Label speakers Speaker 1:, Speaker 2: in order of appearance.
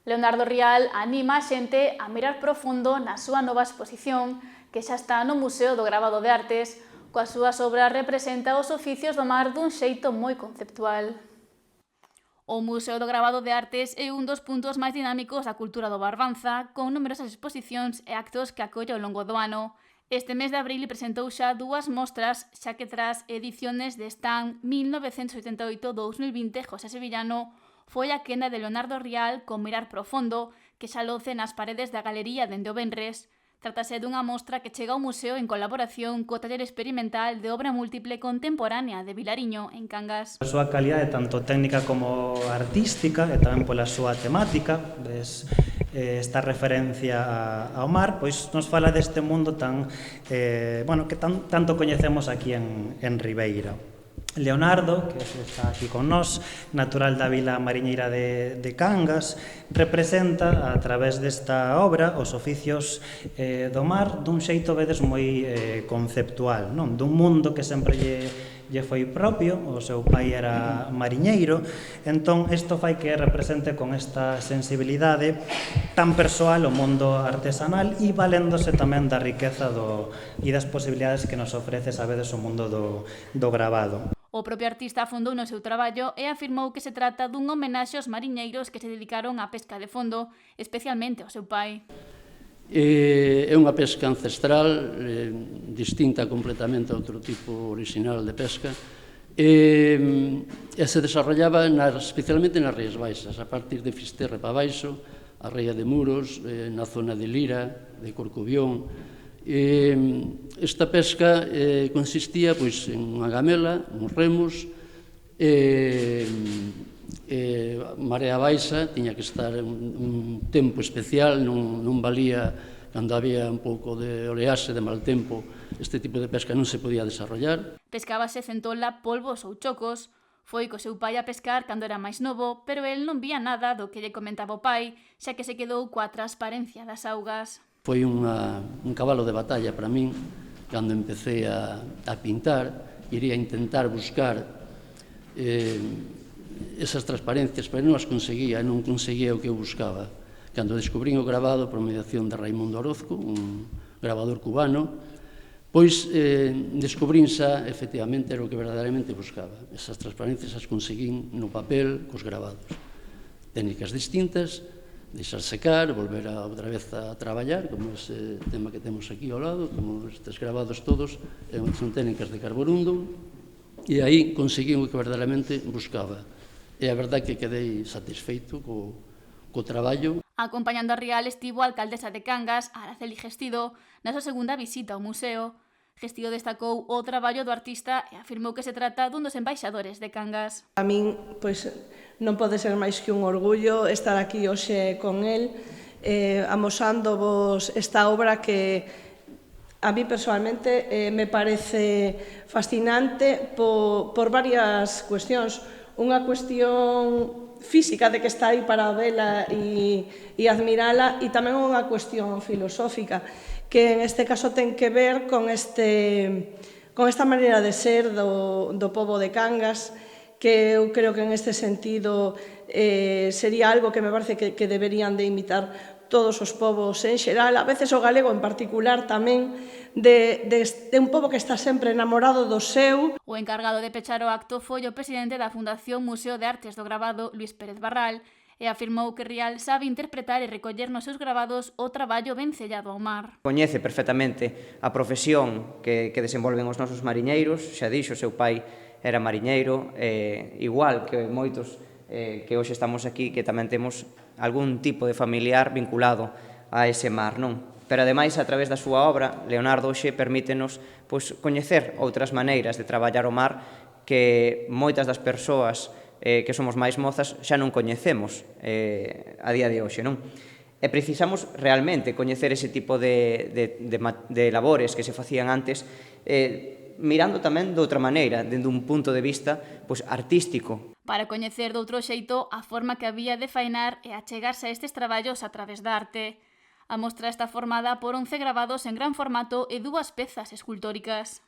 Speaker 1: Leonardo Rial anima a xente a mirar profundo na súa nova exposición que xa está no Museo do Gravado de Artes. Coas súas obras representa os oficios do mar dun xeito moi conceptual. O Museo do Gravado de Artes é un dos puntos máis dinámicos da cultura do Barbanza, con numerosas exposicións e actos que acolle ao longo do ano. Este mes de abril presentou xa dúas mostras, xa que tras ediciones de Stan 1988-2020 José Sevillano, foi a quenda de Leonardo Rial con Mirar Profundo, que xa loce nas paredes da galería dende o venres. Trátase dunha mostra que chega ao museo en colaboración co taller experimental de obra múltiple contemporánea de Vilariño, en Cangas.
Speaker 2: A súa calidade tanto técnica como artística e tamén pola súa temática, esta referencia ao mar, pois nos fala deste mundo que tanto coñecemos aquí en Ribeira. Leonardo, que está aquí con nós, natural da vila mariñeira de Cangas, representa a través desta obra os oficios do mar dun xeito vedes moi conceptual, non? Dun mundo que sempre lle foi propio, o seu pai era mariñeiro, entón isto fai que represente con esta sensibilidade tan persoal o mundo artesanal e valéndose tamén da riqueza e das posibilidades que nos ofrece, sabedes, o mundo do gravado.
Speaker 1: O propio artista afondou no seu traballo e afirmou que se trata dun homenaxe aos mariñeiros que se dedicaron á pesca de fondo, especialmente ao seu pai.
Speaker 3: É unha pesca ancestral, distinta completamente a outro tipo original de pesca, e se desarrollaba especialmente nas Rías Baixas, a partir de Fisterra para baixo, a Ría de Muros, na zona de Lira, de Corcubión. Esta pesca consistía en unha gamela, uns remos, marea baixa, tiña que estar un tempo especial, non valía cando había un pouco de oleaxe, de mal tempo, este tipo de pesca non se podía desarrollar.
Speaker 1: Pescábase centola, polvos ou chocos. Foi co seu pai a pescar cando era máis novo, pero el non vía nada do que lle comentaba o pai, xa que se quedou coa transparencia das augas.
Speaker 3: Foi un cabalo de batalla para min, cando empecé a pintar, iría intentar buscar esas transparencias, pero non as conseguía, non conseguía o que eu buscaba. Cando descubrín o gravado por mediación de Raimundo Orozco, un gravador cubano, pois descubrín xa, efectivamente, era o que verdadeiramente buscaba. Esas transparencias as conseguín no papel, cos gravados. Técnicas distintas, deixar secar, volver outra vez a traballar, como ese tema que temos aquí ao lado, como estes gravados todos, son técnicas de carborundum, e aí conseguín o que verdadeiramente buscaba. E a verdade que quedei satisfeito co traballo.
Speaker 1: Acompañando a Rial estivo a alcaldesa de Cangas, Araceli Gestido, na súa segunda visita ao museo. Gestido destacou o traballo do artista e afirmou que se trata dun dos embaixadores de Cangas.
Speaker 4: A min, pois, non pode ser máis que un orgullo estar aquí hoxe con el, amosando-vos esta obra que a mí personalmente me parece fascinante por varias cuestións. Unha cuestión física de que está aí para vela e admirala, e tamén unha cuestión filosófica que en este caso ten que ver con esta maneira de ser do pobo de Cangas, que eu creo que en este sentido sería algo que me parece que deberían de imitar todos os povos en xeral, a veces o galego en particular tamén, de un pobo que está sempre enamorado do seu.
Speaker 1: O encargado de pechar o acto foi o presidente da Fundación Museo de Artes do Gravado, Luís Pérez Barral, e afirmou que Rial sabe interpretar e recoller nos seus gravados o traballo vencellado ao mar.
Speaker 5: Coñece perfectamente a profesión que desenvolven os nosos mariñeiros, xa dixo, o seu pai era mariñeiro, igual que moitos que hoxe estamos aquí, que tamén temos algún tipo de familiar vinculado a ese mar, non? Pero, ademais, a través da súa obra, Leonardo hoxe permítenos coñecer outras maneiras de traballar o mar que moitas das persoas que somos máis mozas xa non coñecemos a día de hoxe, non? E precisamos realmente coñecer ese tipo de labores que se facían antes, mirando tamén de outra maneira, dende un punto de vista artístico.
Speaker 1: Para coñecer doutro xeito a forma que había de fainar e achegarse a estes traballos a través da arte. A mostra está formada por 11 gravados en gran formato e 2 pezas escultóricas.